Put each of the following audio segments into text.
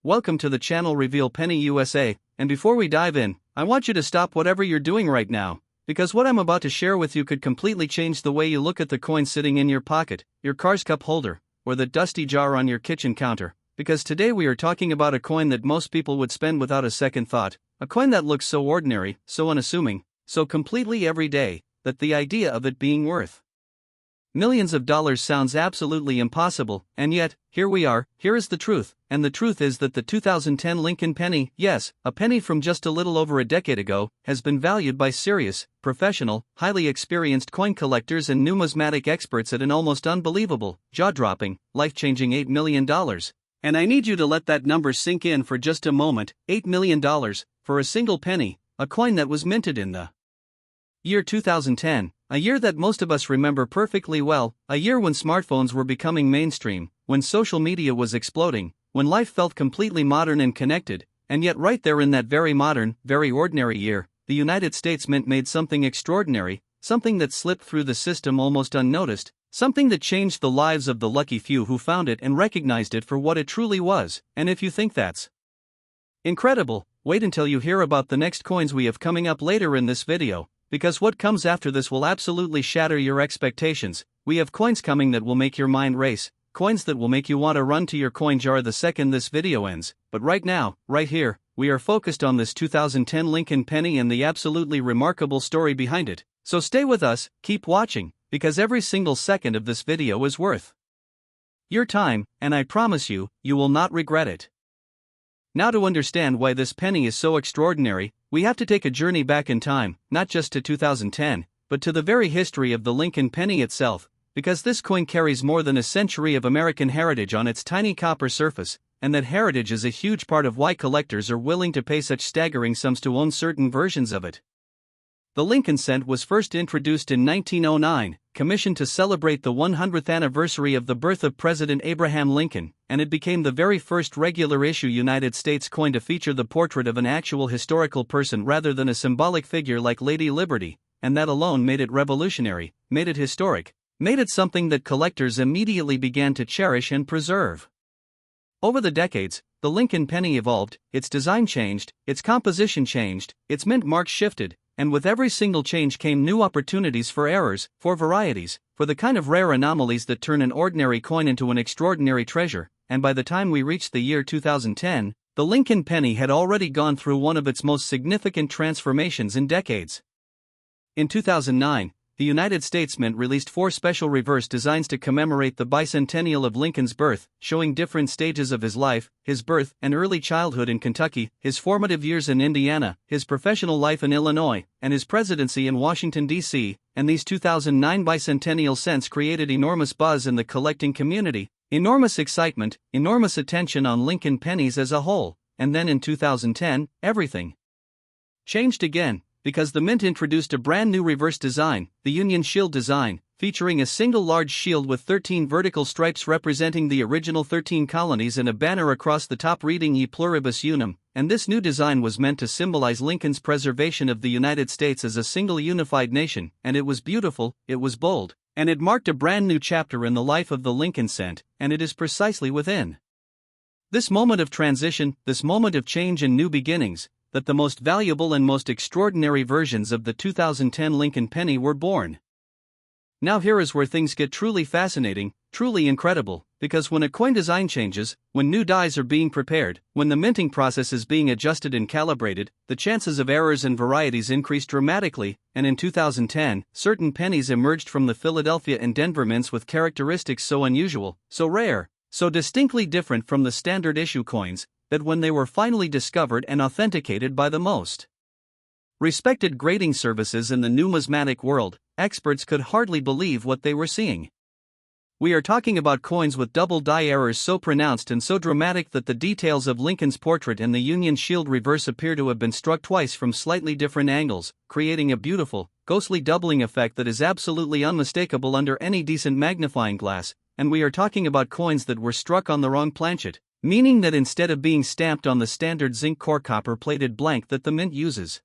welcome to the channel Reveal Penny USA, and before we dive in, I want you to stop whatever you're doing right now, because what I'm about to share with you could completely change the way you look at the coin sitting in your pocket, your car's cup holder, or the dusty jar on your kitchen counter, because today we are talking about a coin that most people would spend without a second thought, a coin that looks so ordinary, so unassuming, so completely everyday, that the idea of it being worth millions of dollars sounds absolutely impossible, and yet, here we are. Here is the truth, and the truth is that the 2010 Lincoln penny, yes, a penny from just a little over a decade ago, has been valued by serious, professional, highly experienced coin collectors and numismatic experts at an almost unbelievable, jaw-dropping, life-changing $8 million. And I need you to let that number sink in for just a moment. $8 million, for a single penny, a coin that was minted in the year 2010, a year that most of us remember perfectly well, a year when smartphones were becoming mainstream, when social media was exploding, when life felt completely modern and connected, and yet right there in that very modern, very ordinary year, the United States Mint made something extraordinary, something that slipped through the system almost unnoticed, something that changed the lives of the lucky few who found it and recognized it for what it truly was. And if you think that's incredible, wait until you hear about the next coins we have coming up later in this video. Because what comes after this will absolutely shatter your expectations. We have coins coming that will make your mind race, coins that will make you want to run to your coin jar the second this video ends. But right now, right here, we are focused on this 2010 Lincoln penny and the absolutely remarkable story behind it. So stay with us, keep watching, because every single second of this video is worth your time, and I promise you, you will not regret it. Now, to understand why this penny is so extraordinary, we have to take a journey back in time, not just to 2010, but to the very history of the Lincoln penny itself, because this coin carries more than a century of American heritage on its tiny copper surface, and that heritage is a huge part of why collectors are willing to pay such staggering sums to own certain versions of it. The Lincoln cent was first introduced in 1909, commissioned to celebrate the 100th anniversary of the birth of President Abraham Lincoln, and it became the very first regular-issue United States coin to feature the portrait of an actual historical person rather than a symbolic figure like Lady Liberty, and that alone made it revolutionary, made it historic, made it something that collectors immediately began to cherish and preserve. Over the decades, the Lincoln penny evolved, its design changed, its composition changed, its mint marks shifted, and with every single change came new opportunities for errors, for varieties, for the kind of rare anomalies that turn an ordinary coin into an extraordinary treasure. And by the time we reached the year 2010, the Lincoln penny had already gone through one of its most significant transformations in decades. In 2009, the United States Mint released 4 special reverse designs to commemorate the bicentennial of Lincoln's birth, showing different stages of his life, his birth and early childhood in Kentucky, his formative years in Indiana, his professional life in Illinois, and his presidency in Washington, D.C., and these 2009 bicentennial cents created enormous buzz in the collecting community, enormous excitement, enormous attention on Lincoln pennies as a whole, and then in 2010, everything changed again, because the Mint introduced a brand new reverse design, the Union Shield design, featuring a single large shield with 13 vertical stripes representing the original 13 colonies and a banner across the top reading E Pluribus Unum, and this new design was meant to symbolize Lincoln's preservation of the United States as a single unified nation, and it was beautiful, it was bold, and it marked a brand new chapter in the life of the Lincoln cent, and it is precisely within this moment of transition, this moment of change and new beginnings, that the most valuable and most extraordinary versions of the 2010 Lincoln penny were born. Now here is where things get truly fascinating, truly incredible, because when a coin design changes, when new dies are being prepared, when the minting process is being adjusted and calibrated, the chances of errors and varieties increase dramatically, and in 2010, certain pennies emerged from the Philadelphia and Denver mints with characteristics so unusual, so rare, so distinctly different from the standard issue coins, that when they were finally discovered and authenticated by the most respected grading services in the numismatic world, experts could hardly believe what they were seeing. We are talking about coins with double die errors so pronounced and so dramatic that the details of Lincoln's portrait in the Union Shield reverse appear to have been struck twice from slightly different angles, creating a beautiful, ghostly doubling effect that is absolutely unmistakable under any decent magnifying glass, and we are talking about coins that were struck on the wrong planchet, meaning that instead of being stamped on the standard zinc core copper-plated blank that the Mint uses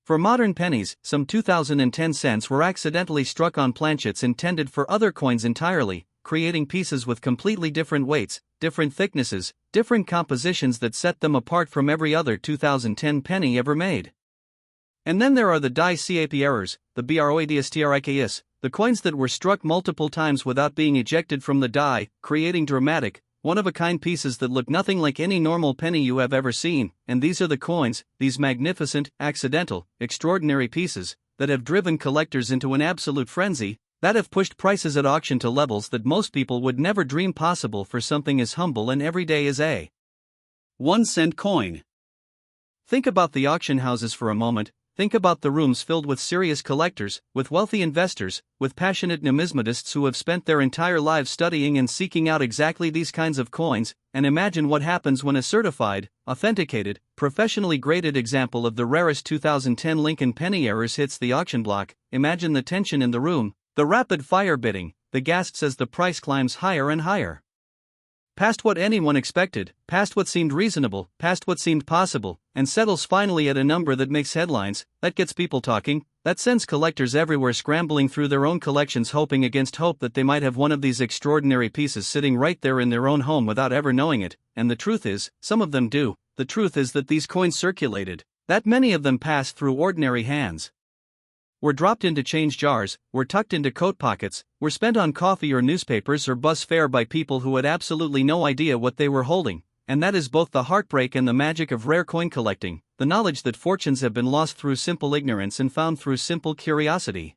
for modern pennies, some 2010 cents were accidentally struck on planchets intended for other coins entirely, creating pieces with completely different weights, different thicknesses, different compositions that set them apart from every other 2010 penny ever made. And then there are the die cap errors, the broadstrikes, the coins that were struck multiple times without being ejected from the die, creating dramatic, one-of-a-kind pieces that look nothing like any normal penny you have ever seen. And these are the coins, these magnificent, accidental, extraordinary pieces, that have driven collectors into an absolute frenzy, that have pushed prices at auction to levels that most people would never dream possible for something as humble and everyday as a 1-cent coin. Think about the auction houses for a moment. Think about the rooms filled with serious collectors, with wealthy investors, with passionate numismatists who have spent their entire lives studying and seeking out exactly these kinds of coins, and imagine what happens when a certified, authenticated, professionally graded example of the rarest 2010 Lincoln penny errors hits the auction block. Imagine the tension in the room, the rapid-fire bidding, the gasps as the price climbs higher and higher. Past what anyone expected, past what seemed reasonable, past what seemed possible, and settles finally at a number that makes headlines, that gets people talking, that sends collectors everywhere scrambling through their own collections hoping against hope that they might have one of these extraordinary pieces sitting right there in their own home without ever knowing it. And the truth is, some of them do. The truth is that these coins circulated, that many of them passed through ordinary hands, were dropped into change jars, were tucked into coat pockets, were spent on coffee or newspapers or bus fare by people who had absolutely no idea what they were holding. And that is both the heartbreak and the magic of rare coin collecting, the knowledge that fortunes have been lost through simple ignorance and found through simple curiosity.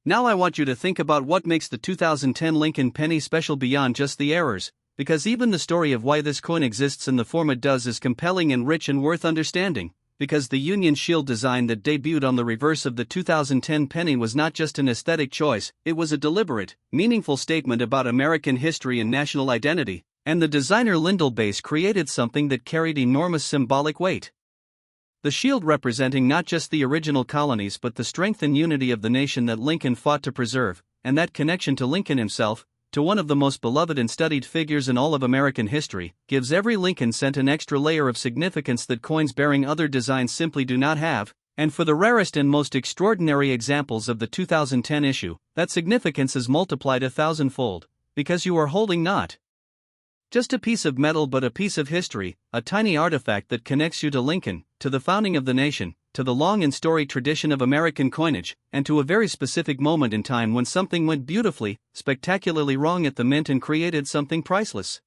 Now I want you to think about what makes the 2010 Lincoln penny special beyond just the errors, because even the story of why this coin exists in the form it does is compelling and rich and worth understanding. Because the Union Shield design that debuted on the reverse of the 2010 penny was not just an aesthetic choice, it was a deliberate, meaningful statement about American history and national identity, and the designer Lyndall Bass created something that carried enormous symbolic weight. The shield representing not just the original colonies but the strength and unity of the nation that Lincoln fought to preserve, and that connection to Lincoln himself, to one of the most beloved and studied figures in all of American history, gives every Lincoln cent an extra layer of significance that coins bearing other designs simply do not have. And for the rarest and most extraordinary examples of the 2010 issue, that significance is multiplied 1,000-fold, because you are holding not just a piece of metal but a piece of history, a tiny artifact that connects you to Lincoln, to the founding of the nation, to the long and storied tradition of American coinage, and to a very specific moment in time when something went beautifully, spectacularly wrong at the mint and created something priceless.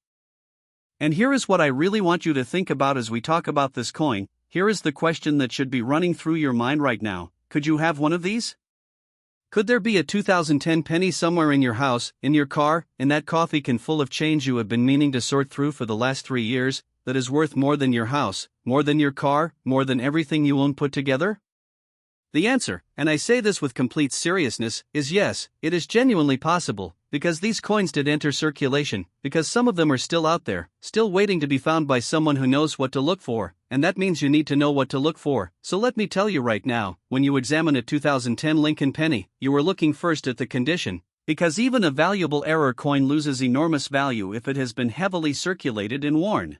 And here is what I really want you to think about as we talk about this coin. Here is the question that should be running through your mind right now: could you have one of these? Could there be a 2010 penny somewhere in your house, in your car, in that coffee can full of change you have been meaning to sort through for the last 3 years, that is worth more than your house, more than your car, more than everything you own put together? The answer, and I say this with complete seriousness, is yes, it is genuinely possible, because these coins did enter circulation, because some of them are still out there, still waiting to be found by someone who knows what to look for, and that means you need to know what to look for. So let me tell you right now, when you examine a 2010 Lincoln penny, you are looking first at the condition, because even a valuable error coin loses enormous value if it has been heavily circulated and worn.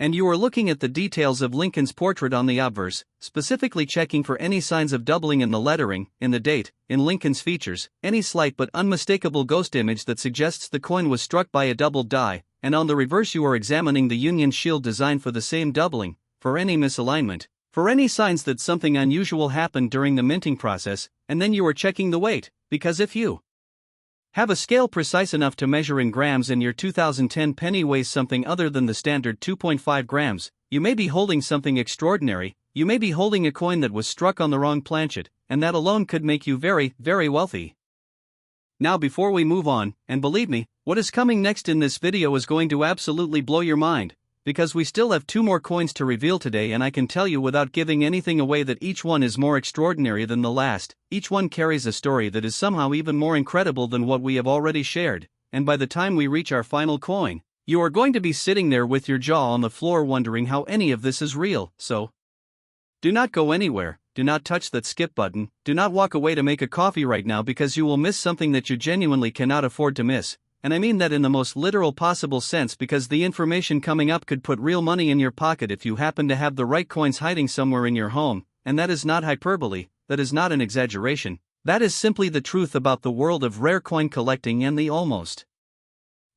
And you are looking at the details of Lincoln's portrait on the obverse, specifically checking for any signs of doubling in the lettering, in the date, in Lincoln's features, any slight but unmistakable ghost image that suggests the coin was struck by a doubled die, and on the reverse you are examining the Union Shield design for the same doubling, for any misalignment, for any signs that something unusual happened during the minting process, and then you are checking the weight, because if you have a scale precise enough to measure in grams and your 2010 penny weighs something other than the standard 2.5 grams, you may be holding something extraordinary. You may be holding a coin that was struck on the wrong planchet, and that alone could make you very, very wealthy. Now before we move on, and believe me, what is coming next in this video is going to absolutely blow your mind, because we still have 2 more coins to reveal today, and I can tell you without giving anything away that each one is more extraordinary than the last. Each one carries a story that is somehow even more incredible than what we have already shared, and by the time we reach our final coin, you are going to be sitting there with your jaw on the floor wondering how any of this is real. So, do not go anywhere, do not touch that skip button, do not walk away to make a coffee right now, because you will miss something that you genuinely cannot afford to miss. And I mean that in the most literal possible sense, because the information coming up could put real money in your pocket if you happen to have the right coins hiding somewhere in your home, and that is not hyperbole, that is not an exaggeration. That is simply the truth about the world of rare coin collecting and the almost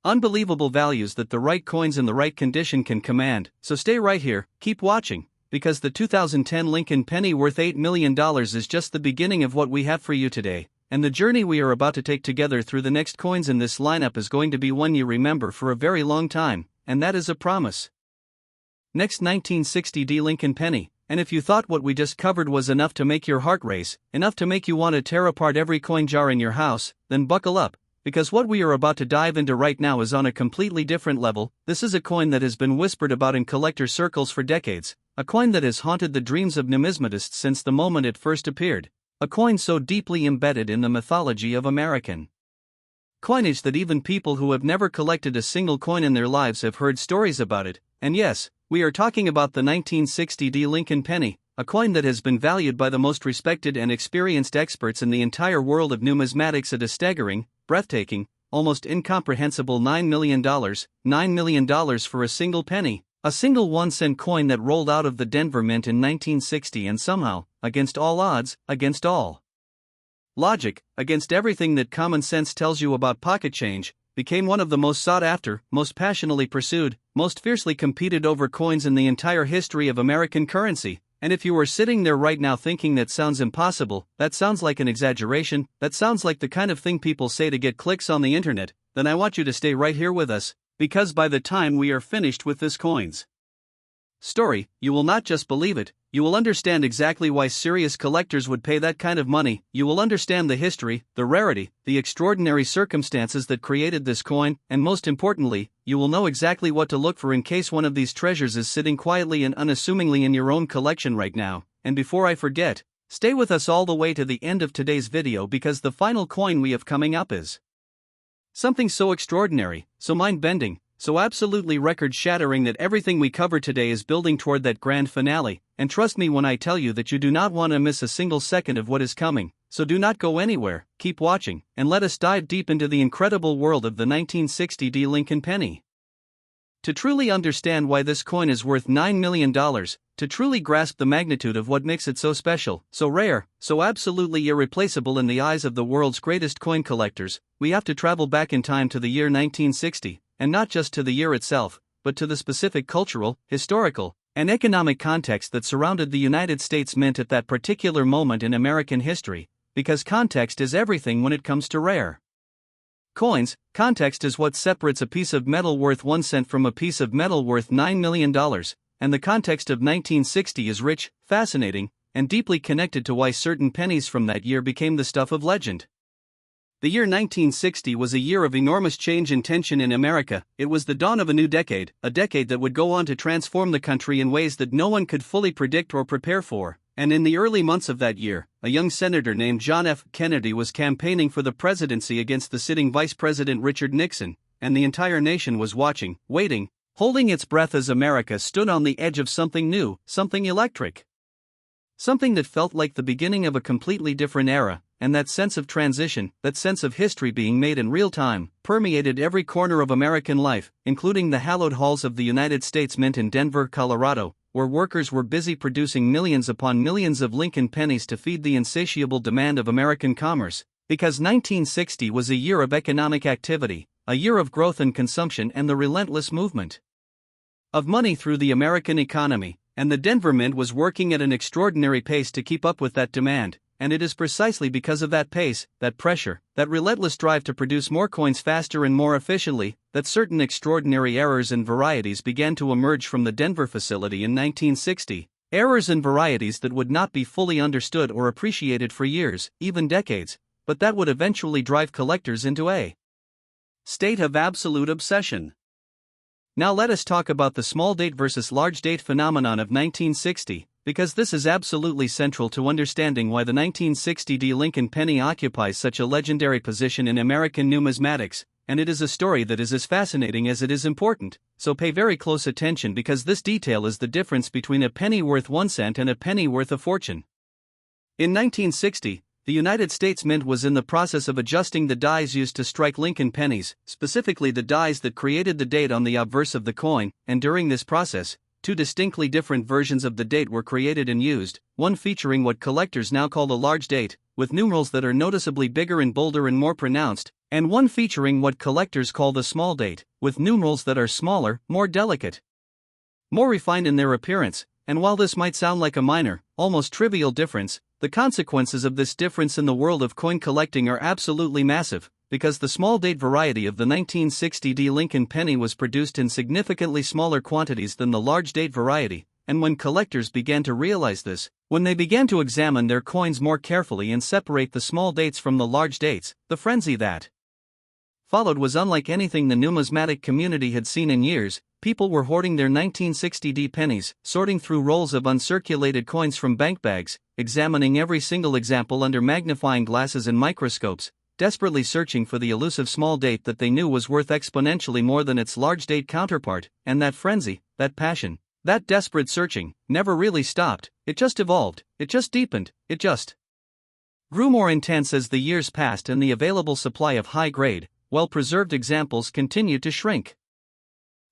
unbelievable values that the right coins in the right condition can command. So stay right here, keep watching, because the 2010 Lincoln penny worth $8 million is just the beginning of what we have for you today, and the journey we are about to take together through the next coins in this lineup is going to be one you remember for a very long time, and that is a promise. Next, 1960 Lincoln penny. And if you thought what we just covered was enough to make your heart race, enough to make you want to tear apart every coin jar in your house, then buckle up, because what we are about to dive into right now is on a completely different level. This is a coin that has been whispered about in collector circles for decades, a coin that has haunted the dreams of numismatists since the moment it first appeared, a coin so deeply embedded in the mythology of American coinage that even people who have never collected a single coin in their lives have heard stories about it. And yes, we are talking about the 1960 Lincoln penny, a coin that has been valued by the most respected and experienced experts in the entire world of numismatics at a staggering, breathtaking, almost incomprehensible $9 million. $9 million for a single penny, a single 1-cent coin that rolled out of the Denver Mint in 1960 and somehow, against all odds, against all logic, against everything that common sense tells you about pocket change, became one of the most sought after, most passionately pursued, most fiercely competed over coins in the entire history of American currency. And if you are sitting there right now thinking that sounds impossible, that sounds like an exaggeration, that sounds like the kind of thing people say to get clicks on the internet, then I want you to stay right here with us, because by the time we are finished with this coin's story, you will not just believe it, you will understand exactly why serious collectors would pay that kind of money. You will understand the history, the rarity, the extraordinary circumstances that created this coin, and most importantly, you will know exactly what to look for in case one of these treasures is sitting quietly and unassumingly in your own collection right now. And before I forget, stay with us all the way to the end of today's video, because the final coin we have coming up is something so extraordinary, so mind-bending, so absolutely record-shattering that everything we cover today is building toward that grand finale. And trust me when I tell you that you do not want to miss a single second of what is coming. So do not go anywhere, keep watching, and let us dive deep into the incredible world of the 1960 Lincoln penny. To truly understand why this coin is worth $9 million, to truly grasp the magnitude of what makes it so special, so rare, so absolutely irreplaceable in the eyes of the world's greatest coin collectors, we have to travel back in time to the year 1960, and not just to the year itself, but to the specific cultural, historical, and economic context that surrounded the United States Mint at that particular moment in American history, because context is everything when it comes to rare coins. Context is what separates a piece of metal worth 1 cent from a piece of metal worth $9 million, and the context of 1960 is rich, fascinating, and deeply connected to why certain pennies from that year became the stuff of legend. The year 1960 was a year of enormous change and tension in America. It was the dawn of a new decade, a decade that would go on to transform the country in ways that no one could fully predict or prepare for. And in the early months of that year, a young senator named John F. Kennedy was campaigning for the presidency against the sitting Vice President Richard Nixon, and the entire nation was watching, waiting, holding its breath as America stood on the edge of something new, something electric. Something that felt like the beginning of a completely different era, and that sense of transition, that sense of history being made in real time, permeated every corner of American life, including the hallowed halls of the United States Mint in Denver, Colorado, where workers were busy producing millions upon millions of Lincoln pennies to feed the insatiable demand of American commerce, because 1960 was a year of economic activity, a year of growth and consumption and the relentless movement of money through the American economy, and the Denver Mint was working at an extraordinary pace to keep up with that demand. And it is precisely because of that pace, that pressure, that relentless drive to produce more coins faster and more efficiently, that certain extraordinary errors and varieties began to emerge from the Denver facility in 1960. Errors and varieties that would not be fully understood or appreciated for years, even decades, but that would eventually drive collectors into a state of absolute obsession. Now let us talk about the small date versus large date phenomenon of 1960. Because this is absolutely central to understanding why the 1960 Lincoln penny occupies such a legendary position in American numismatics, and it is a story that is as fascinating as it is important, so pay very close attention because this detail is the difference between a penny worth 1 cent and a penny worth a fortune. In 1960, the United States Mint was in the process of adjusting the dies used to strike Lincoln pennies, specifically the dies that created the date on the obverse of the coin, and during this process, two distinctly different versions of the date were created and used, one featuring what collectors now call the large date, with numerals that are noticeably bigger and bolder and more pronounced, and one featuring what collectors call the small date, with numerals that are smaller, more delicate, more refined in their appearance. And while this might sound like a minor, almost trivial difference, the consequences of this difference in the world of coin collecting are absolutely massive, because the small date variety of the 1960 Lincoln penny was produced in significantly smaller quantities than the large date variety, and when collectors began to realize this, when they began to examine their coins more carefully and separate the small dates from the large dates, the frenzy that followed was unlike anything the numismatic community had seen in years. People were hoarding their 1960 pennies, sorting through rolls of uncirculated coins from bank bags, examining every single example under magnifying glasses and microscopes, desperately searching for the elusive small date that they knew was worth exponentially more than its large date counterpart. And that frenzy, that passion, that desperate searching, never really stopped. It just evolved, it just deepened, it just grew more intense as the years passed and the available supply of high-grade, well-preserved examples continued to shrink.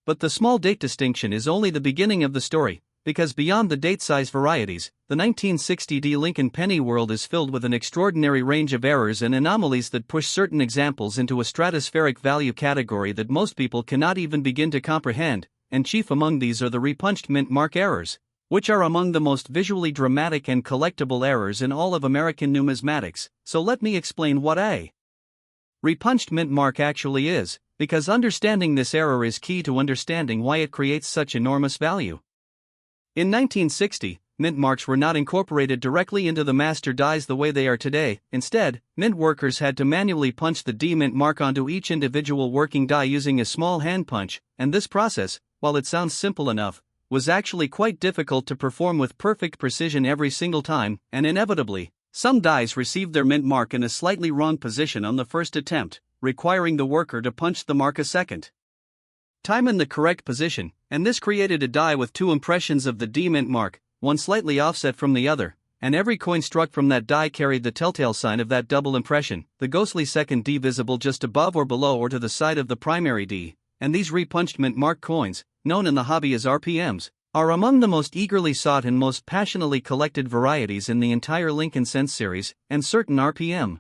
But the small date distinction is only the beginning of the story, because beyond the date size varieties, the 1960 Lincoln penny world is filled with an extraordinary range of errors and anomalies that push certain examples into a stratospheric value category that most people cannot even begin to comprehend, and chief among these are the repunched mint mark errors, which are among the most visually dramatic and collectible errors in all of American numismatics. So let me explain what a repunched mint mark actually is, because understanding this error is key to understanding why it creates such enormous value. In 1960, mint marks were not incorporated directly into the master dies the way they are today. Instead, mint workers had to manually punch the D-mint mark onto each individual working die using a small hand punch, and this process, while it sounds simple enough, was actually quite difficult to perform with perfect precision every single time, and inevitably, some dies received their mint mark in a slightly wrong position on the first attempt, requiring the worker to punch the mark a second time in the correct position, and this created a die with two impressions of the D-mint mark, one slightly offset from the other, and every coin struck from that die carried the telltale sign of that double impression, the ghostly second D visible just above or below or to the side of the primary D, and these repunched mint mark coins, known in the hobby as RPMs, are among the most eagerly sought and most passionately collected varieties in the entire Lincoln Cents series, and certain RPM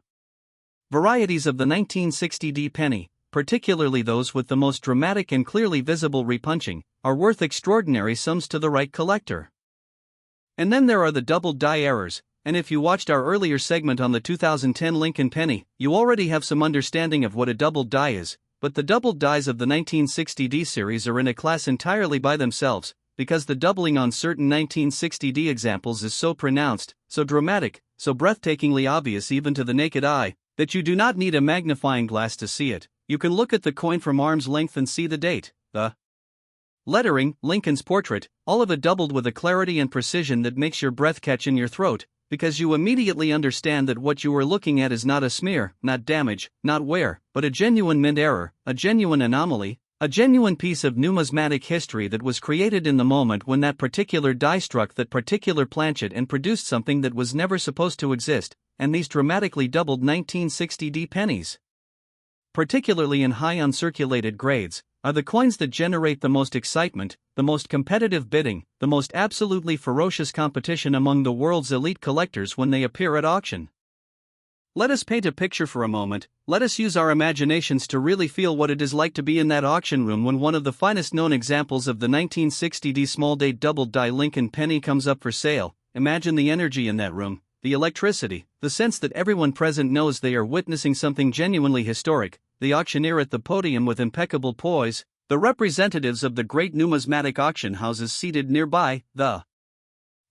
varieties of the 1960 penny, particularly those with the most dramatic and clearly visible repunching, are worth extraordinary sums to the right collector. And then there are the doubled die errors, and if you watched our earlier segment on the 2010 Lincoln penny, you already have some understanding of what a doubled die is, but the doubled dies of the 1960 series are in a class entirely by themselves, because the doubling on certain 1960 examples is so pronounced, so dramatic, so breathtakingly obvious even to the naked eye, that you do not need a magnifying glass to see it. You can look at the coin from arm's length and see the date, the lettering, Lincoln's portrait, all of it doubled with a clarity and precision that makes your breath catch in your throat, because you immediately understand that what you are looking at is not a smear, not damage, not wear, but a genuine mint error, a genuine anomaly, a genuine piece of numismatic history that was created in the moment when that particular die struck that particular planchet and produced something that was never supposed to exist. And these dramatically doubled 1960 pennies, particularly in high uncirculated grades, are the coins that generate the most excitement, the most competitive bidding, the most absolutely ferocious competition among the world's elite collectors when they appear at auction. Let us paint a picture for a moment. Let us use our imaginations to really feel what it is like to be in that auction room when one of the finest known examples of the 1960 small date doubled die Lincoln penny comes up for sale. Imagine the energy in that room, the electricity, the sense that everyone present knows they are witnessing something genuinely historic, the auctioneer at the podium with impeccable poise, the representatives of the great numismatic auction houses seated nearby, the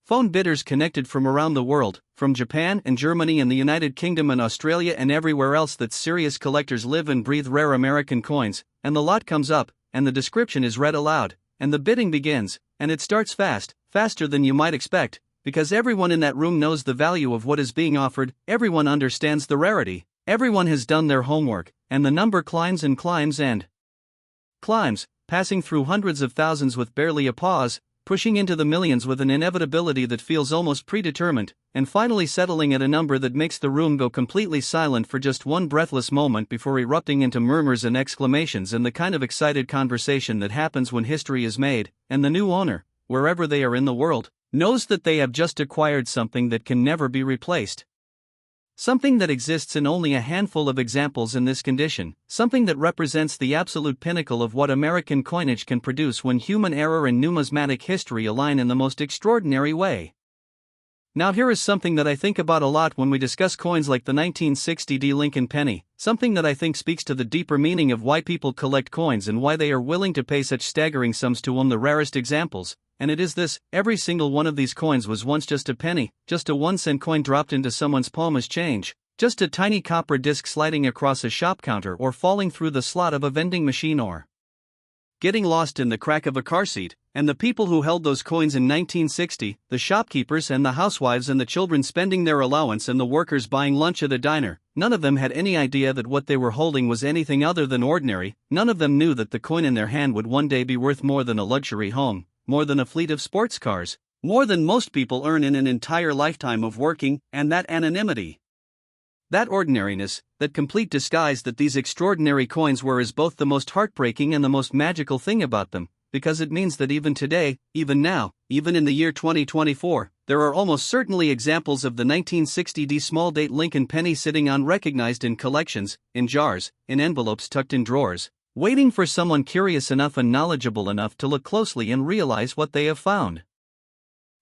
phone bidders connected from around the world, from Japan and Germany and the United Kingdom and Australia and everywhere else that serious collectors live and breathe rare American coins, and the lot comes up, and the description is read aloud, and the bidding begins, and it starts fast, faster than you might expect, because everyone in that room knows the value of what is being offered, everyone understands the rarity, everyone has done their homework, and the number climbs and climbs and climbs, passing through hundreds of thousands with barely a pause, pushing into the millions with an inevitability that feels almost predetermined, and finally settling at a number that makes the room go completely silent for just one breathless moment before erupting into murmurs and exclamations and the kind of excited conversation that happens when history is made, and the new owner, wherever they are in the world, knows that they have just acquired something that can never be replaced. Something that exists in only a handful of examples in this condition, something that represents the absolute pinnacle of what American coinage can produce when human error and numismatic history align in the most extraordinary way. Now here is something that I think about a lot when we discuss coins like the 1960 Lincoln penny, something that I think speaks to the deeper meaning of why people collect coins and why they are willing to pay such staggering sums to own the rarest examples, and it is this: every single one of these coins was once just a penny, just a 1-cent coin dropped into someone's palm as change, just a tiny copper disc sliding across a shop counter or falling through the slot of a vending machine or getting lost in the crack of a car seat. And the people who held those coins in 1960, the shopkeepers and the housewives and the children spending their allowance and the workers buying lunch at a diner, none of them had any idea that what they were holding was anything other than ordinary. None of them knew that the coin in their hand would one day be worth more than a luxury home, more than a fleet of sports cars, more than most people earn in an entire lifetime of working, and that anonymity, that ordinariness, that complete disguise that these extraordinary coins were is both the most heartbreaking and the most magical thing about them, because it means that even today, even now, even in the year 2024, there are almost certainly examples of the 1960 small-date Lincoln penny sitting unrecognized in collections, in jars, in envelopes tucked in drawers, waiting for someone curious enough and knowledgeable enough to look closely and realize what they have found.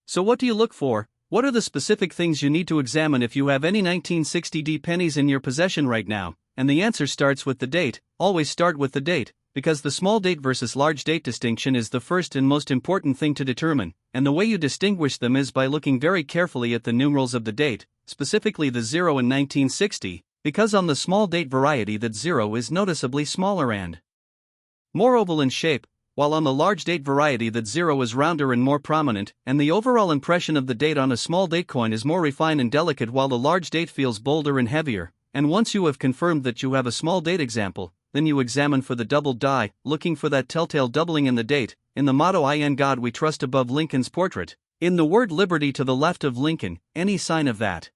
So what do you look for? What are the specific things you need to examine if you have any 1960 pennies in your possession right now? And the answer starts with the date. Always start with the date, because the small date versus large date distinction is the first and most important thing to determine, and the way you distinguish them is by looking very carefully at the numerals of the date, specifically the 0 in 1960, because on the small date variety that 0 is noticeably smaller and more oval in shape, while on the large date variety that 0 is rounder and more prominent, and the overall impression of the date on a small date coin is more refined and delicate while the large date feels bolder and heavier. And once you have confirmed that you have a small date example, then you examine for the doubled die, looking for that telltale doubling in the date, in the motto "In God We Trust" above Lincoln's portrait, in the word liberty to the left of Lincoln, any sign of that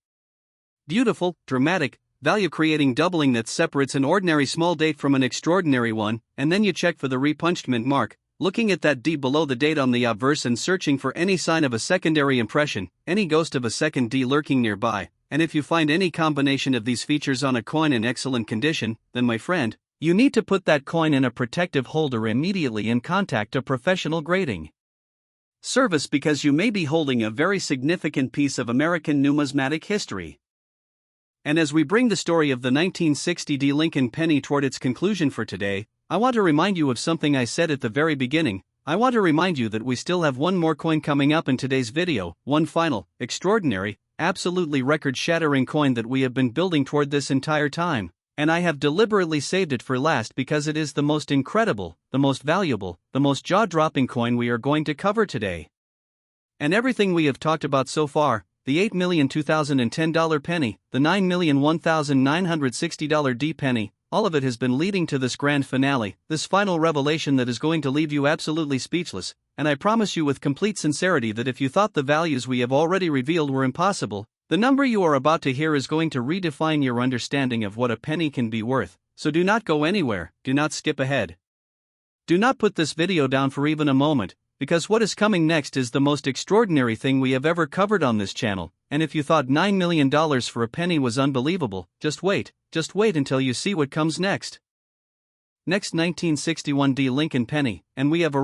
beautiful, dramatic, value-creating doubling that separates an ordinary small date from an extraordinary one. And then you check for the repunched mint mark, looking at that D below the date on the obverse and searching for any sign of a secondary impression, any ghost of a second D lurking nearby. And if you find any combination of these features on a coin in excellent condition, then my friend, you need to put that coin in a protective holder immediately and contact a professional grading service, because you may be holding a very significant piece of American numismatic history. And as we bring the story of the 1960 Lincoln penny toward its conclusion for today, I want to remind you of something I said at the very beginning. I want to remind you that we still have one more coin coming up in today's video, one final, extraordinary, absolutely record-shattering coin that we have been building toward this entire time, and I have deliberately saved it for last because it is the most incredible, the most valuable, the most jaw-dropping coin we are going to cover today. And everything we have talked about so far, the $8,000,2010 penny, the $9,001,960 D penny, all of it has been leading to this grand finale, this final revelation that is going to leave you absolutely speechless. And I promise you with complete sincerity that if you thought the values we have already revealed were impossible, the number you are about to hear is going to redefine your understanding of what a penny can be worth. So do not go anywhere, do not skip ahead. Do not put this video down for even a moment, because what is coming next is the most extraordinary thing we have ever covered on this channel. And if you thought $9 million for a penny was unbelievable, just wait until you see what comes next. Next, 1961 D Lincoln penny, and we have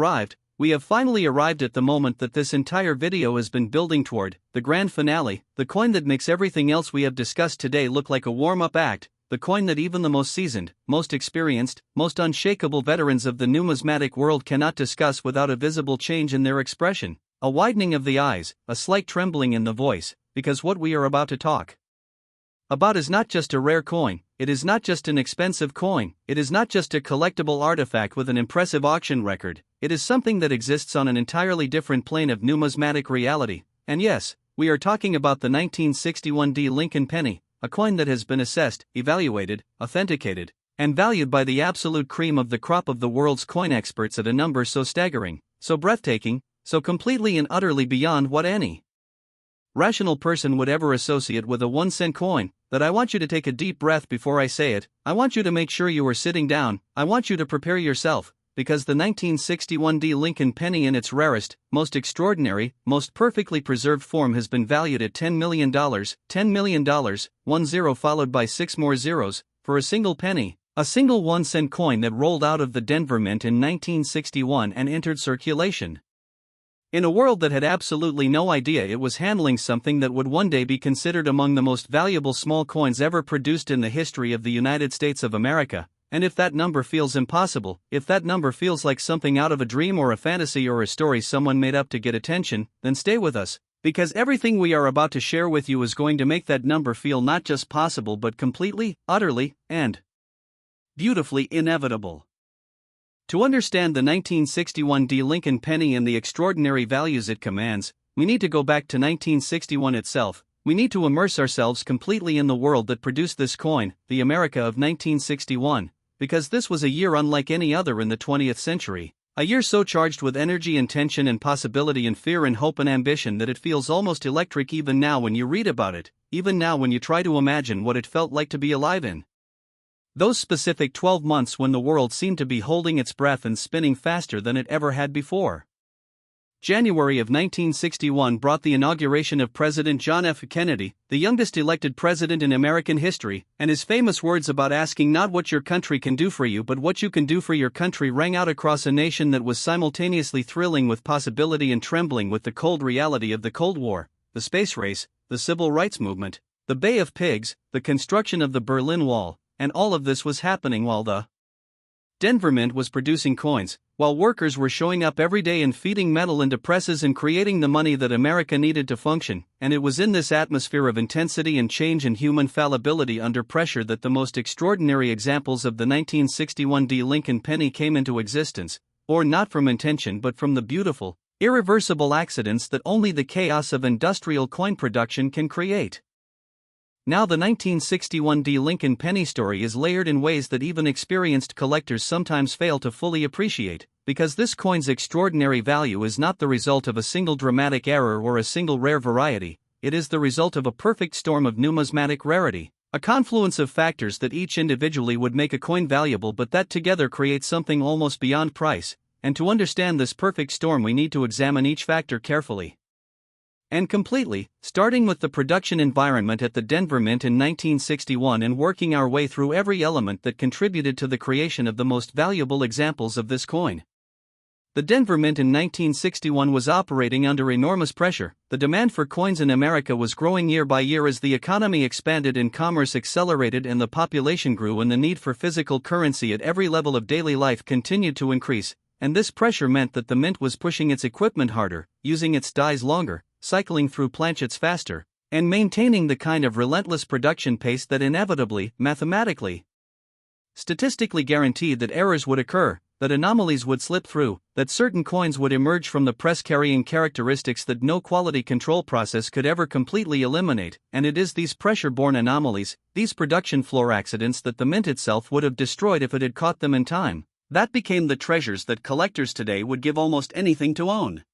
finally arrived at the moment that this entire video has been building toward, the grand finale, the coin that makes everything else we have discussed today look like a warm-up act, the coin that even the most seasoned, most experienced, most unshakable veterans of the numismatic world cannot discuss without a visible change in their expression, a widening of the eyes, a slight trembling in the voice, because what we are about to talk about is not just a rare coin, it is not just an expensive coin, it is not just a collectible artifact with an impressive auction record, it is something that exists on an entirely different plane of numismatic reality. And yes, we are talking about the 1961 D Lincoln penny, a coin that has been assessed, evaluated, authenticated, and valued by the absolute cream of the crop of the world's coin experts at a number so staggering, so breathtaking, so completely and utterly beyond what any rational person would ever associate with a 1-cent coin, that I want you to take a deep breath before I say it. I want you to make sure you are sitting down, I want you to prepare yourself, because the 1961D Lincoln penny in its rarest, most extraordinary, most perfectly preserved form has been valued at $10 million, $10 million, 10 followed by 6 more zeros, for a single penny, a single 1-cent coin that rolled out of the Denver Mint in 1961 and entered circulation. In a world that had absolutely no idea it was handling something that would one day be considered among the most valuable small coins ever produced in the history of the United States of America, and if that number feels impossible, if that number feels like something out of a dream or a fantasy or a story someone made up to get attention, then stay with us, because everything we are about to share with you is going to make that number feel not just possible but completely, utterly, and beautifully inevitable. To understand the 1961D Lincoln penny and the extraordinary values it commands, we need to go back to 1961 itself. We need to immerse ourselves completely in the world that produced this coin, the America of 1961, because this was a year unlike any other in the 20th century, a year so charged with energy and tension and possibility and fear and hope and ambition that it feels almost electric even now when you read about it, even now when you try to imagine what it felt like to be alive in those specific 12 months when the world seemed to be holding its breath and spinning faster than it ever had before. January of 1961 brought the inauguration of President John F. Kennedy, the youngest elected president in American history, and his famous words about asking not what your country can do for you but what you can do for your country rang out across a nation that was simultaneously thrilling with possibility and trembling with the cold reality of the Cold War, the space race, the civil rights movement, the Bay of Pigs, the construction of the Berlin Wall, and all of this was happening while the Denver Mint was producing coins, while workers were showing up every day and feeding metal into presses and creating the money that America needed to function, and it was in this atmosphere of intensity and change and human fallibility under pressure that the most extraordinary examples of the 1961D Lincoln penny came into existence, or not from intention but from the beautiful, irreversible accidents that only the chaos of industrial coin production can create. Now the 1961D Lincoln penny story is layered in ways that even experienced collectors sometimes fail to fully appreciate, because this coin's extraordinary value is not the result of a single dramatic error or a single rare variety, it is the result of a perfect storm of numismatic rarity, a confluence of factors that each individually would make a coin valuable but that together create something almost beyond price, and to understand this perfect storm we need to examine each factor carefully and completely, starting with the production environment at the Denver Mint in 1961 and working our way through every element that contributed to the creation of the most valuable examples of this coin. The Denver Mint in 1961 was operating under enormous pressure. The demand for coins in America was growing year by year as the economy expanded and commerce accelerated and the population grew and the need for physical currency at every level of daily life continued to increase, and this pressure meant that the Mint was pushing its equipment harder, using its dies longer, cycling through planchets faster, and maintaining the kind of relentless production pace that inevitably, mathematically, statistically guaranteed that errors would occur, that anomalies would slip through, that certain coins would emerge from the press carrying characteristics that no quality control process could ever completely eliminate, and it is these pressure-borne anomalies, these production floor accidents that the Mint itself would have destroyed if it had caught them in time, that became the treasures that collectors today would give almost anything to own.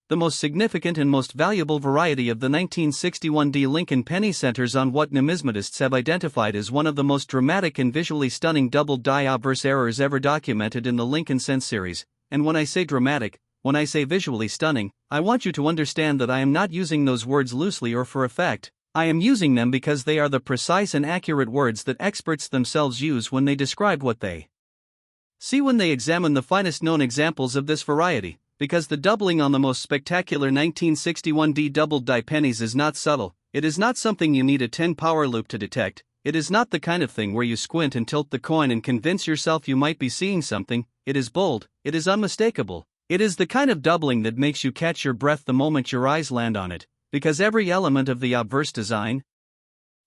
The most significant and most valuable variety of the 1961D Lincoln penny centers on what numismatists have identified as one of the most dramatic and visually stunning double die obverse errors ever documented in the Lincoln cent series, and when I say dramatic, when I say visually stunning, I want you to understand that I am not using those words loosely or for effect, I am using them because they are the precise and accurate words that experts themselves use when they describe what they see when they examine the finest known examples of this variety. Because the doubling on the most spectacular 1961D doubled die pennies is not subtle, it is not something you need a 10 power loop to detect, it is not the kind of thing where you squint and tilt the coin and convince yourself you might be seeing something, it is bold, it is unmistakable, it is the kind of doubling that makes you catch your breath the moment your eyes land on it, because every element of the obverse design,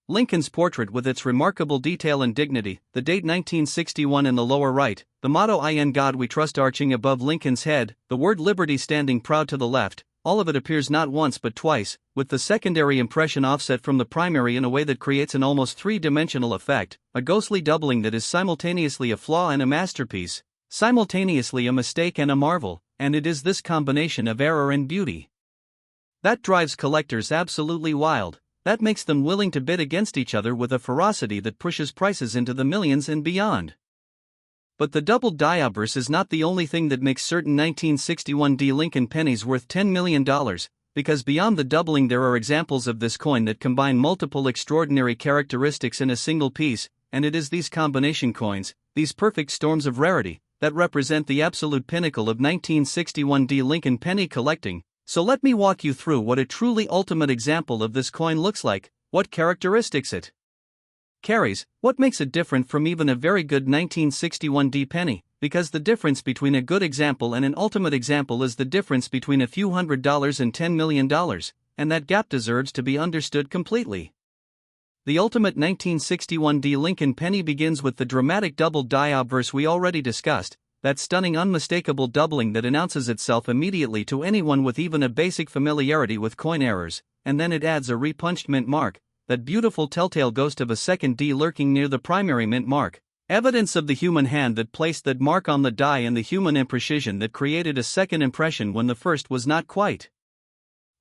Lincoln's portrait with its remarkable detail and dignity, the date 1961 in the lower right, the motto "In God We Trust" arching above Lincoln's head, the word liberty standing proud to the left, all of it appears not once but twice, with the secondary impression offset from the primary in a way that creates an almost three-dimensional effect, a ghostly doubling that is simultaneously a flaw and a masterpiece, simultaneously a mistake and a marvel, and it is this combination of error and beauty that drives collectors absolutely wild. That makes them willing to bid against each other with a ferocity that pushes prices into the millions and beyond. But the double die obverse is not the only thing that makes certain 1961D Lincoln pennies worth $10 million, because beyond the doubling there are examples of this coin that combine multiple extraordinary characteristics in a single piece, and it is these combination coins, these perfect storms of rarity, that represent the absolute pinnacle of 1961D Lincoln penny collecting. So let me walk you through what a truly ultimate example of this coin looks like, what characteristics it carries, what makes it different from even a very good 1961D penny, because the difference between a good example and an ultimate example is the difference between a few $100s and $10 million, and that gap deserves to be understood completely. The ultimate 1961D Lincoln penny begins with the dramatic double die obverse we already discussed, that stunning unmistakable doubling that announces itself immediately to anyone with even a basic familiarity with coin errors, and then it adds a repunched mint mark, that beautiful telltale ghost of a second D lurking near the primary mint mark, evidence of the human hand that placed that mark on the die and the human imprecision that created a second impression when the first was not quite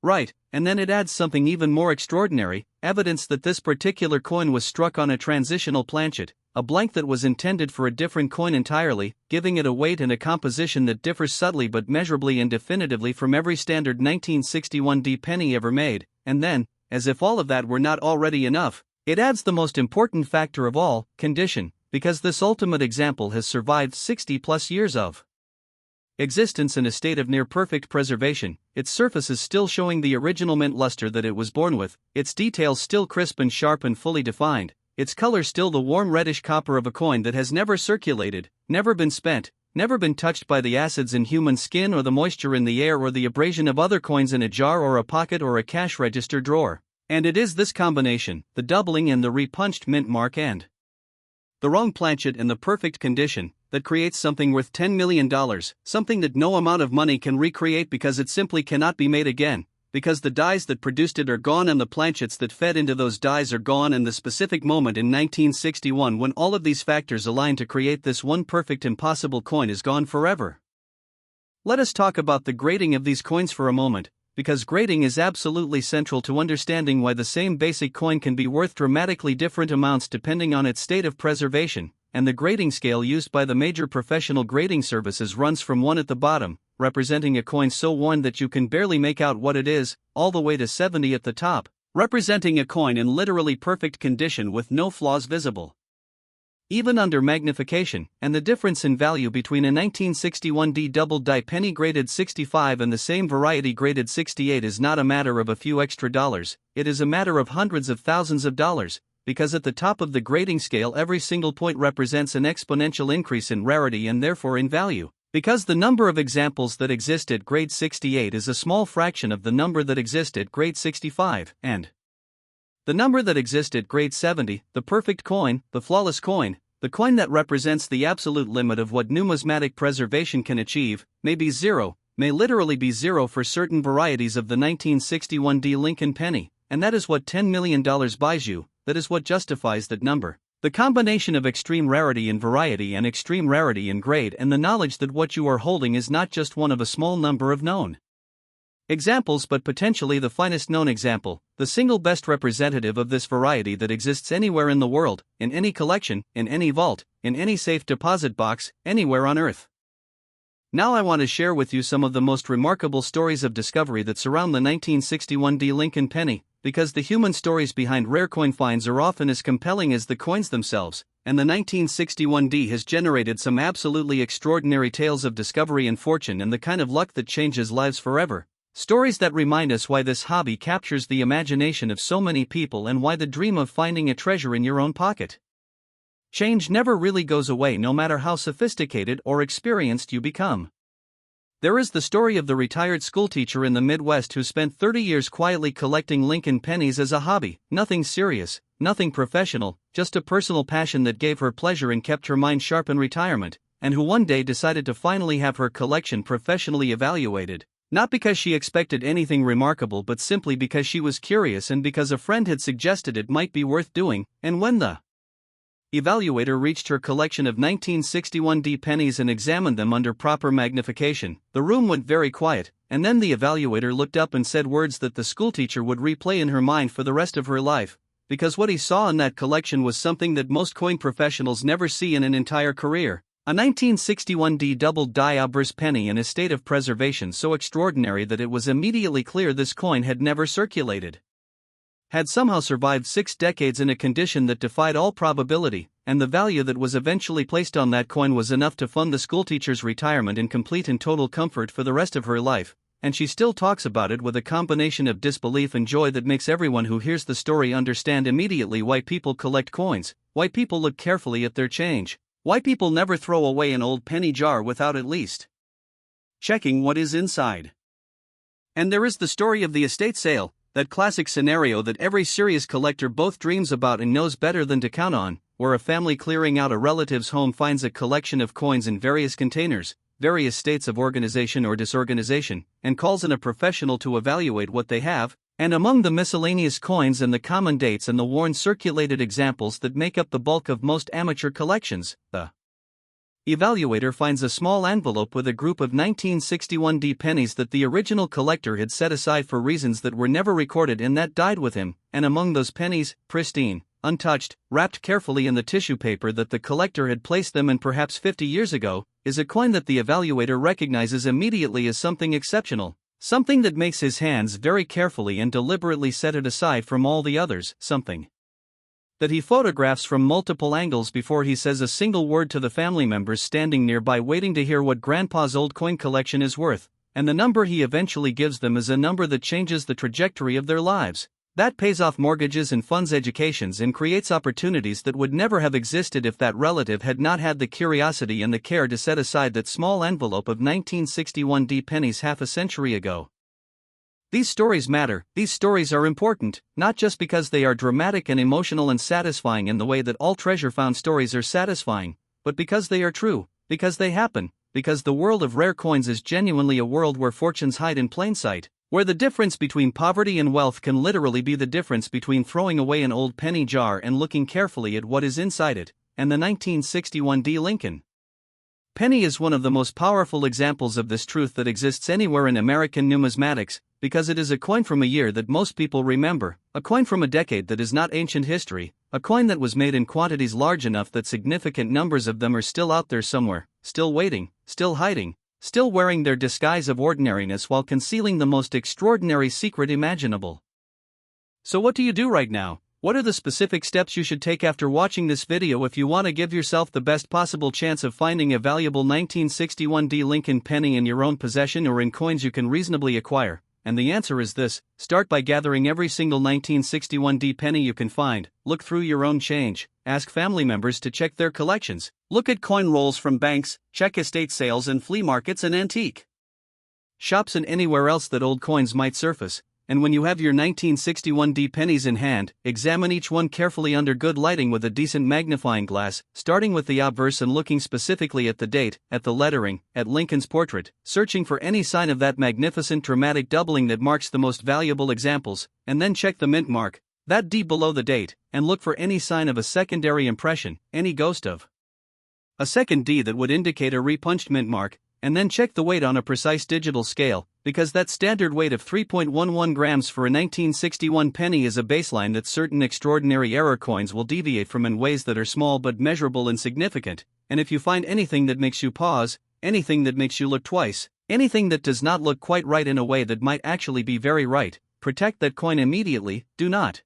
right, and then it adds something even more extraordinary, evidence that this particular coin was struck on a transitional planchet, a blank that was intended for a different coin entirely, giving it a weight and a composition that differs subtly but measurably and definitively from every standard 1961D penny ever made, and then, as if all of that were not already enough, it adds the most important factor of all, condition, because this ultimate example has survived 60+ years of existence in a state of near-perfect preservation, its surfaces still showing the original mint luster that it was born with, its details still crisp and sharp and fully defined, its color still the warm reddish copper of a coin that has never circulated, never been spent, never been touched by the acids in human skin or the moisture in the air or the abrasion of other coins in a jar or a pocket or a cash register drawer. And it is this combination, the doubling and the repunched mint mark and the wrong planchet in the perfect condition, that creates something worth $10 million, something that no amount of money can recreate because it simply cannot be made again, because the dies that produced it are gone and the planchets that fed into those dies are gone, and the specific moment in 1961 when all of these factors align to create this one perfect impossible coin is gone forever. Let us talk about the grading of these coins for a moment, because grading is absolutely central to understanding why the same basic coin can be worth dramatically different amounts depending on its state of preservation, and the grading scale used by the major professional grading services runs from 1 at the bottom, representing a coin so worn that you can barely make out what it is, all the way to 70 at the top, representing a coin in literally perfect condition with no flaws visible, even under magnification, and the difference in value between a 1961D double die penny graded 65 and the same variety graded 68 is not a matter of a few extra dollars, it is a matter of hundreds of thousands of dollars, because at the top of the grading scale every single point represents an exponential increase in rarity and therefore in value, because the number of examples that exist at grade 68 is a small fraction of the number that exist at grade 65, and the number that exists at grade 70, the perfect coin, the flawless coin, the coin that represents the absolute limit of what numismatic preservation can achieve, may be zero, may literally be zero for certain varieties of the 1961D Lincoln penny, and that is what $10 million buys you, that is what justifies that number. The combination of extreme rarity in variety and extreme rarity in grade, and the knowledge that what you are holding is not just one of a small number of known examples but potentially the finest known example, the single best representative of this variety that exists anywhere in the world, in any collection, in any vault, in any safe deposit box, anywhere on Earth. Now I want to share with you some of the most remarkable stories of discovery that surround the 1961D Lincoln penny, because the human stories behind rare coin finds are often as compelling as the coins themselves, and the 1961D has generated some absolutely extraordinary tales of discovery and fortune and the kind of luck that changes lives forever. Stories that remind us why this hobby captures the imagination of so many people and why the dream of finding a treasure in your own pocket change never really goes away no matter how sophisticated or experienced you become. There is the story of the retired schoolteacher in the Midwest who spent 30 years quietly collecting Lincoln pennies as a hobby, nothing serious, nothing professional, just a personal passion that gave her pleasure and kept her mind sharp in retirement, and who one day decided to finally have her collection professionally evaluated, not because she expected anything remarkable but simply because she was curious and because a friend had suggested it might be worth doing, and when the evaluator reached her collection of 1961D pennies and examined them under proper magnification, the room went very quiet, and then the evaluator looked up and said words that the schoolteacher would replay in her mind for the rest of her life, because what he saw in that collection was something that most coin professionals never see in an entire career. A 1961 double die obverse penny in a state of preservation so extraordinary that it was immediately clear this coin had never circulated. Had somehow survived 6 decades in a condition that defied all probability, and the value that was eventually placed on that coin was enough to fund the schoolteacher's retirement in complete and total comfort for the rest of her life, and she still talks about it with a combination of disbelief and joy that makes everyone who hears the story understand immediately why people collect coins, why people look carefully at their change, why people never throw away an old penny jar without at least checking what is inside. And there is the story of the estate sale, that classic scenario that every serious collector both dreams about and knows better than to count on, where a family clearing out a relative's home finds a collection of coins in various containers, various states of organization or disorganization, and calls in a professional to evaluate what they have, and among the miscellaneous coins and the common dates and the worn circulated examples that make up the bulk of most amateur collections, the evaluator finds a small envelope with a group of 1961 pennies that the original collector had set aside for reasons that were never recorded and that died with him, and among those pennies, pristine, untouched, wrapped carefully in the tissue paper that the collector had placed them in perhaps 50 years ago, is a coin that the evaluator recognizes immediately as something exceptional. Something that makes his hands very carefully and deliberately set it aside from all the others, something that he photographs from multiple angles before he says a single word to the family members standing nearby waiting to hear what Grandpa's old coin collection is worth, and the number he eventually gives them is a number that changes the trajectory of their lives, that pays off mortgages and funds educations and creates opportunities that would never have existed if that relative had not had the curiosity and the care to set aside that small envelope of 1961 pennies half a century ago. These stories matter, these stories are important, not just because they are dramatic and emotional and satisfying in the way that all treasure-found stories are satisfying, but because they are true, because they happen, because the world of rare coins is genuinely a world where fortunes hide in plain sight, where the difference between poverty and wealth can literally be the difference between throwing away an old penny jar and looking carefully at what is inside it, and the 1961 Lincoln penny is one of the most powerful examples of this truth that exists anywhere in American numismatics, because it is a coin from a year that most people remember, a coin from a decade that is not ancient history, a coin that was made in quantities large enough that significant numbers of them are still out there somewhere, still waiting, still hiding, still wearing their disguise of ordinariness while concealing the most extraordinary secret imaginable. So what do you do right now? What are the specific steps you should take after watching this video if you want to give yourself the best possible chance of finding a valuable 1961 Lincoln penny in your own possession or in coins you can reasonably acquire? And the answer is this: start by gathering every single 1961 penny you can find, look through your own change, ask family members to check their collections, look at coin rolls from banks, check estate sales and flea markets and antique shops and anywhere else that old coins might surface, and when you have your 1961 pennies in hand, examine each one carefully under good lighting with a decent magnifying glass, starting with the obverse and looking specifically at the date, at the lettering, at Lincoln's portrait, searching for any sign of that magnificent dramatic doubling that marks the most valuable examples, and then check the mint mark, that D below the date, and look for any sign of a secondary impression, any ghost of a second D that would indicate a repunched mint mark, and then check the weight on a precise digital scale, because that standard weight of 3.11 grams for a 1961 penny is a baseline that certain extraordinary error coins will deviate from in ways that are small but measurable and significant, and if you find anything that makes you pause, anything that makes you look twice, anything that does not look quite right in a way that might actually be very right, protect that coin immediately. Do not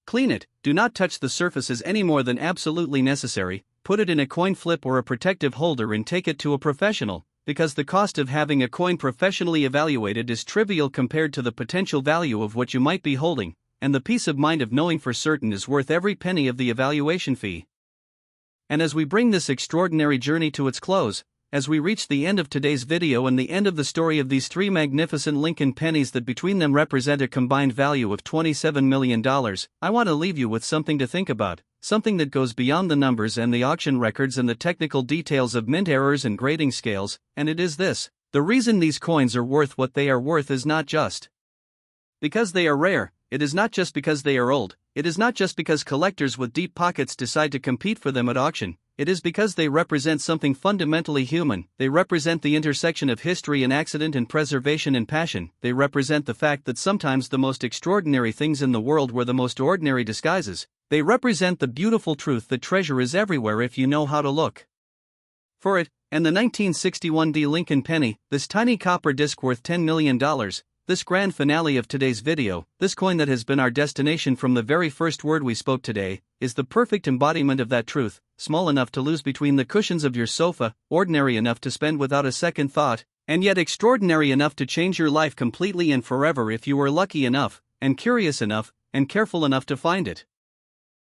clean it, do not touch the surfaces any more than absolutely necessary, put it in a coin flip or a protective holder and take it to a professional, because the cost of having a coin professionally evaluated is trivial compared to the potential value of what you might be holding, and the peace of mind of knowing for certain is worth every penny of the evaluation fee. And as we bring this extraordinary journey to its close, as we reach the end of today's video and the end of the story of these three magnificent Lincoln pennies that between them represent a combined value of $27 million, I want to leave you with something to think about, something that goes beyond the numbers and the auction records and the technical details of mint errors and grading scales, and it is this: the reason these coins are worth what they are worth is not just because they are rare, it is not just because they are old, it is not just because collectors with deep pockets decide to compete for them at auction. It is because they represent something fundamentally human. They represent the intersection of history and accident and preservation and passion. They represent the fact that sometimes the most extraordinary things in the world were the most ordinary disguises. They represent the beautiful truth that treasure is everywhere if you know how to look. For it, and the 1961 D Lincoln penny, this tiny copper disc worth $10 million, this grand finale of today's video, this coin that has been our destination from the very first word we spoke today, is the perfect embodiment of that truth, small enough to lose between the cushions of your sofa, ordinary enough to spend without a second thought, and yet extraordinary enough to change your life completely and forever if you were lucky enough, and curious enough, and careful enough to find it.